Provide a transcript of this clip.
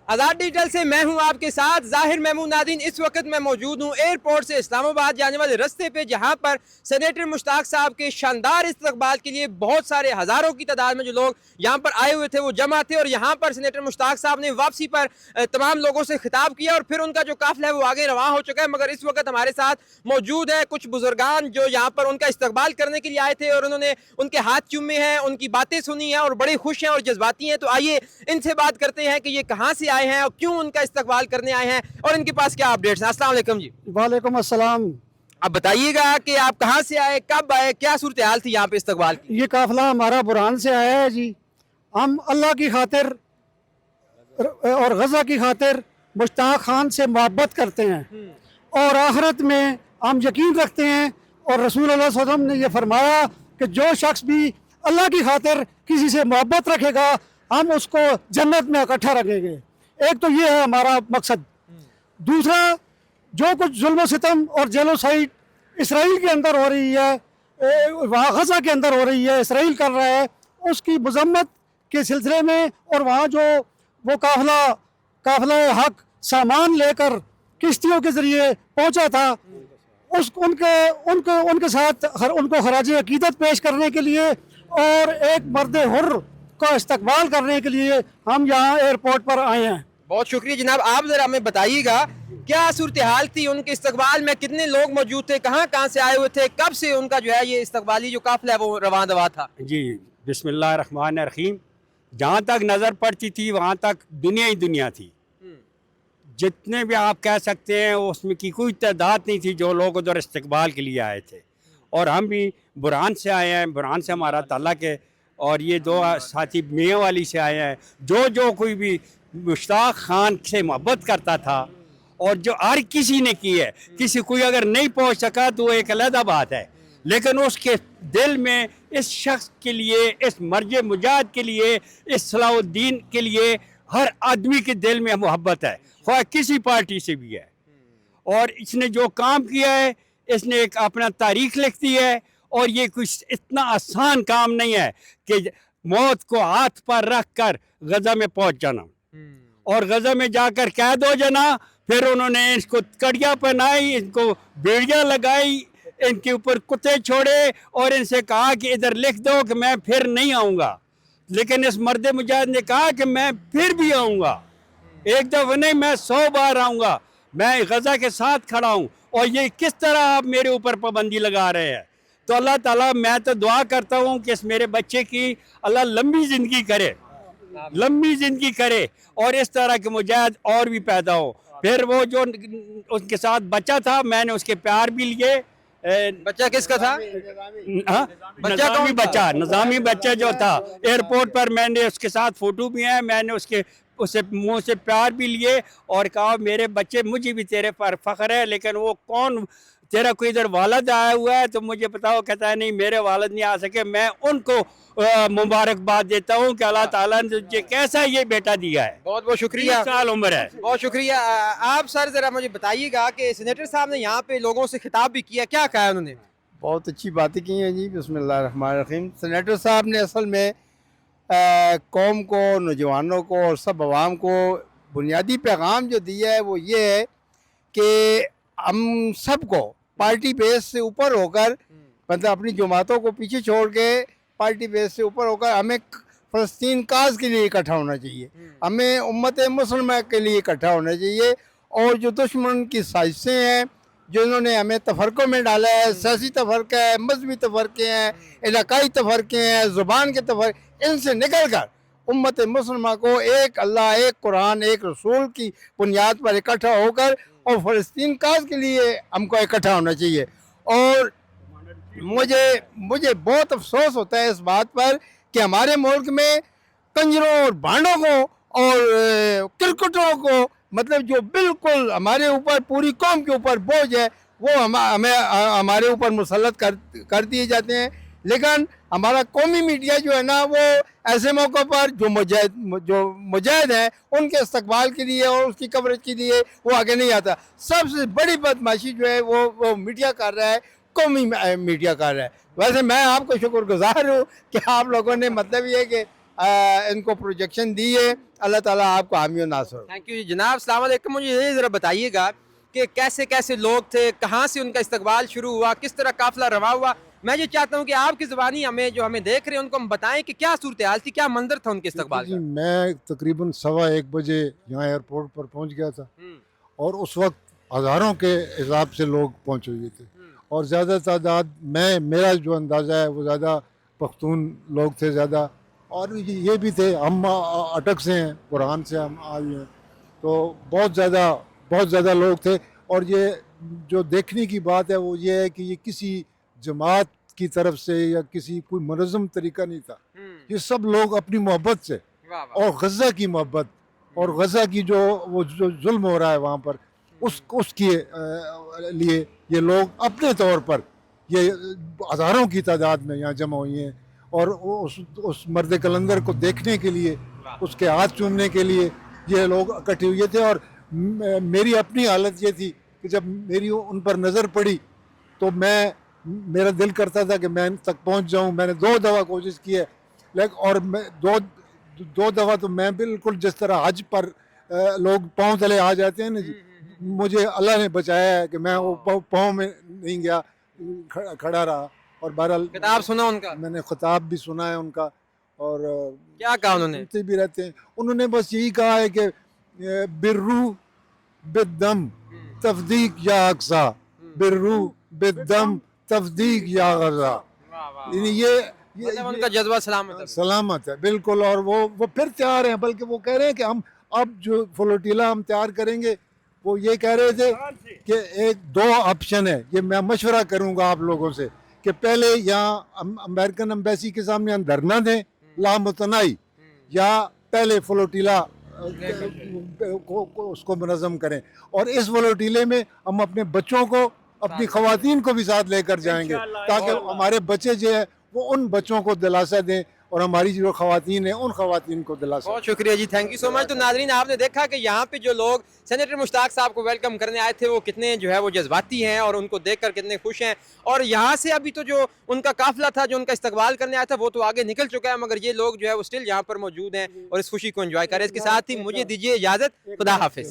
आज़ाद digital से मैं हूं आपके साथ ज़ाहिर महमूद नादिन। इस वक्त मैं मौजूद हूं एयरपोर्ट से इस्लामाबाद जाने वाले रास्ते पे, जहां पर सेनेटर मुश्ताक साहब के शानदार इस्तकबाल के लिए बहुत सारे हज़ारों की तादाद में जो लोग यहां पर आए हुए थे वो जमा थे। और यहां पर सेनेटर मुश्ताक साहब ने वापसी पर तमाम लोगों से खिताब किया और फिर उनका जो काफिला है वो आगे रवां हो चुका है। मगर इस वक्त हमारे साथ मौजूद है कुछ बुजुर्गान जो यहाँ पर उनका इस्तकबाल करने के लिए आए थे और उन्होंने उनके हाथ चूमे हैं, उनकी बातें सुनी हैं और बड़े खुश हैं और जज्बाती हैं। तो आइए इनसे बात करते हैं कि ये कहाँ से आए हैं और क्यों उनका इस्तकबाल करने आए हैं और इनके पास क्या अपडेट्स हैं। अस्सलाम वालेकुम जी। वालेकुम अस्सलाम। अब बताइएगा कि आप कहाँ से आए, कब आए, क्या सूरत हाल थी यहाँ पे इस्तकबाल की? ये काफिला हमारा बुरहान से आया है जी। हम अल्लाह की खातिर और गज़ा की खातिर मुश्ताक खान से मोहब्बत करते हैं और आखिरत में हम यकीन रखते हैं। और रसूल अल्लाह सल्लल्लाहु अलैहि वसल्लम ने यह फरमाया कि जो शख्स भी अल्लाह की खातिर किसी से मोहब्बत रखेगा हम उसको जन्नत में इकट्ठा रखेंगे। एक तो ये है हमारा मकसद। दूसरा, जो कुछ जुल्म सितम और जेनोसाइड इसराइल के अंदर हो रही है, वहाँ गज़ा के अंदर हो रही है, इसराइल कर रहा है, उसकी मजम्मत के सिलसिले में। और वहाँ जो वो काफिला हक सामान लेकर किश्तियों के ज़रिए पहुँचा था, उनके साथ उनको खराज अकीदत पेश करने के लिए और एक मर्द हुर्र का इस्तकबाल करने के लिए हम यहाँ एयरपोर्ट पर आए हैं। बहुत शुक्रिया जनाब। आप ज़रा हमें बताइएगा क्या सूरत हाल थी उनके इस्तकबाल में, कितने लोग मौजूद थे, कहाँ कहाँ से आए हुए थे, कब से उनका जो है ये इस्तकबाली जो काफिला है वो रवां दवा था? जी बिस्मिल्लाहिर्रहमानिर्रहीम। जहाँ तक नज़र पड़ती थी वहाँ तक दुनिया ही दुनिया थी। जितने भी आप कह सकते हैं उसमें की कोई तादाद नहीं थी जो लोग उधर इस्तकबाल के लिए आए थे। और हम भी बुरहान से आए हैं, बुरहान से हमारा ताल्लुक़ है। और ये दो साथी मियाँ वाली से आए हैं। जो कोई भी मुश्ताक खान से मोहब्बत करता था और जो हर किसी ने की है, किसी कोई अगर नहीं पहुँच सका तो वो एक अलग बात है, लेकिन उसके दिल में इस शख्स के लिए, इस मर्ज मुजाहिद के लिए, इस सलाहुद्दीन के लिए हर आदमी के दिल में मोहब्बत है, ख्वाह किसी पार्टी से भी है। और इसने जो काम किया है, इसने एक अपना तारीख लिख दी है। और ये कुछ इतना आसान काम नहीं है कि मौत को हाथ पर रख कर गज़ा में पहुंच जाना और गज़ा में जाकर कैद हो जाना। फिर उन्होंने इसको कड़ियाँ पहनाई, इनको बेड़ियाँ लगाई, इनके ऊपर कुत्ते छोड़े और इनसे कहा कि इधर लिख दो कि मैं फिर नहीं आऊँगा। लेकिन इस मर्द मुजाहिद ने कहा कि मैं फिर भी आऊँगा, एक दफ़ा नहीं मैं 100 बार आऊँगा, मैं गज़ा के साथ खड़ा हूँ। और ये किस तरह आप मेरे ऊपर पाबंदी लगा रहे हैं? तो अल्लाह ताला, मैं तो दुआ करता हूँ कि इस मेरे बच्चे की अल्लाह लंबी ज़िंदगी करे, लंबी ज़िंदगी करे और इस तरह के मुजाहिद और भी पैदा हो। फिर वो जो उसके साथ बच्चा था, मैंने उसके प्यार भी लिए। बच्चा किसका था? निज़ामी बच्चा जो था, एयरपोर्ट पर मैंने उसके साथ फ़ोटो भी है, मैंने उससे मुँह से प्यार भी लिए और कहा मेरे बच्चे, मुझे भी तेरे पर फ़ख्र है, लेकिन वो कौन, तेरा कोई इधर वालद आया हुआ है तो मुझे बताओ। कहता है नहीं, मेरे वालद नहीं आ सके। मैं उनको मुबारकबाद देता हूँ कि अल्लाह ताला ने तुझे कैसा ये बेटा दिया है। बहुत बहुत शुक्रिया। 30 साल उम्र है। बहुत शुक्रिया। आप सर ज़रा मुझे बताइएगा कि सेनेटर साहब ने यहाँ पे लोगों से खिताब भी किया, क्या कहा उन्होंने? बहुत अच्छी बातें की हैं जी। बिस्मिल्लाहिर्रहमानिर्रहीम। सेनेटर साहब ने असल में कौम को, नौजवानों को और सब आवाम को बुनियादी पैगाम जो दिया है वो ये है कि हम सबको पार्टी बेस से ऊपर होकर, मतलब अपनी जमातों को पीछे छोड़ के पार्टी बेस से ऊपर होकर हमें फ़लस्तीन काज के लिए इकट्ठा होना चाहिए, हमें उम्मत मुसलमान के लिए इकट्ठा होना चाहिए। और जो दुश्मन की साजिशें हैं, जो इन्होंने हमें तफरक़ों में डाला है, सियासी तफरक़ा है, मजहबी तफरक़े हैं, इलाकाई तफरक़े हैं, ज़ुबान के तफरक़े, इनसे निकल कर उम्मत मुसलमान को एक अल्लाह, एक कुरान, एक रसूल की बुनियाद पर इकट्ठा होकर और फ़लस्तीन काज के लिए हमको इकट्ठा होना चाहिए। और मुझे बहुत अफसोस होता है इस बात पर कि हमारे मुल्क में कंजरों और भांडों को और क्रिकेटरों को, मतलब जो बिल्कुल हमारे ऊपर, पूरी कौम के ऊपर बोझ है, वो हमें हमारे ऊपर मुसल्लत कर दिए जाते हैं। लेकिन हमारा कौमी मीडिया जो है ना, वो ऐसे मौक़ों पर जो मुजाहिद हैं उनके इस्तकबाल के लिए और उसकी कवरेज के लिए वो आगे नहीं आता। सबसे बड़ी बदमाशी जो है वो मीडिया कर रहा है, कौमी मीडिया कर रहा है। वैसे मैं आपको शुक्रगुजार हूँ कि आप लोगों ने, मतलब ये कि इनको प्रोजेक्शन दी है। अल्लाह ताला आपको हामी और नासर हो। थैंक यू जी जनाब। अस्सलाम वालेकुम। मुझे ये ज़रा बताइएगा कि कैसे कैसे लोग थे, कहाँ से उनका इस्तकबाल शुरू हुआ, किस तरह काफिला रवा हुआ। मैं ये चाहता हूँ कि आपकी ज़बानी हमें जो हमें देख रहे हैं उनको हम बताएं कि क्या सूरत हाल थी, क्या मंजर था उनके इस्तकबाल जी का। मैं तकरीबन 1:15 बजे यहाँ एयरपोर्ट पर पहुँच गया था और उस वक्त हज़ारों के हिसाब से लोग पहुँचे हुए थे और ज़्यादा तादाद मेरा जो अंदाज़ा है वो ज़्यादा पख्तून लोग थे ज़्यादा, और ये भी थे। हम अटक से हैं, कुरान से हम आए हैं, तो बहुत ज़्यादा लोग थे। और ये जो देखने की बात है वो ये है कि ये किसी जमात की तरफ से या किसी कोई मनज़म तरीका नहीं था। ये सब लोग अपनी मोहब्बत से और गज़ा की मोहब्बत और गज़ा की जो जुल्म हो रहा है वहाँ पर उसके लिए ये लोग अपने तौर पर ये हज़ारों की तादाद में यहाँ जमा हुई हैं और उस मर्द कलंदर को देखने के लिए, उसके हाथ चूमने के लिए ये लोग इकट्ठे हुए थे। और मेरी अपनी हालत ये थी कि जब मेरी उन पर नज़र पड़ी तो मेरा दिल करता था कि मैं तक पहुंच जाऊं। मैंने 2 दफ़ा कोशिश की है, लेकिन और मैं दो दफ़ा तो मैं बिल्कुल जिस तरह हज पर लोग पाँव तले आ जाते हैं ना जी, मुझे अल्लाह ने बचाया है कि मैं वो पाँव में नहीं गया, खड़ा रहा। और बहरहाल किताब सुना उनका, मैंने खिताब भी सुना है उनका और क्या कहा उन्होंने? सुनते भी रहते हैं। उन्होंने बस यही कहा है कि बिर्रू बिद्दम तफदीक या अक्सा, बिर्रू बिद्दम तफदीक या गज़ा। ये मतलब उनका जज्बा सलामत है। सलामत है बिल्कुल। और वो फिर तैयार हैं, बल्कि वो कह रहे हैं कि हम अब जो फ्लोटिला हम तैयार करेंगे, वो ये कह रहे थे कि 2 ऑप्शन है, ये मैं मशवरा करूंगा आप लोगों से कि पहले यहाँ अमेरिकन एम्बेसी के सामने हम धरना दें लामुतनाई, या पहले फ्लोटिला को उसको मुनज़्ज़म करें। और इस फ्लोटिले में हम अपने बच्चों को, अपनी ख़वातीन को भी साथ लेकर जाएंगे ताकि हमारे बच्चे जो है वो उन बच्चों को दिलासा दें और हमारी जो ख़वातीन हैं उन ख़वातीन को दिलासा। बहुत शुक्रिया जी, थैंक यू सो मच। तो नाज़रीन आपने देखा कि यहाँ पे जो लोग सेनेटर मुश्ताक साहब को वेलकम करने आए थे वो कितने जो है वो जज्बाती हैं और उनको देखकर कितने खुश हैं। और यहाँ से अभी तो जो उनका काफिला था जो उनका इस्तकबाल करने आया था वो तो आगे निकल चुका है, मगर ये लोग जो है वो स्टिल यहाँ पर मौजूद हैं और इस खुशी को एंजॉय करें। इसके साथ ही मुझे दीजिए इजाज़त, खुदा हाफिज़।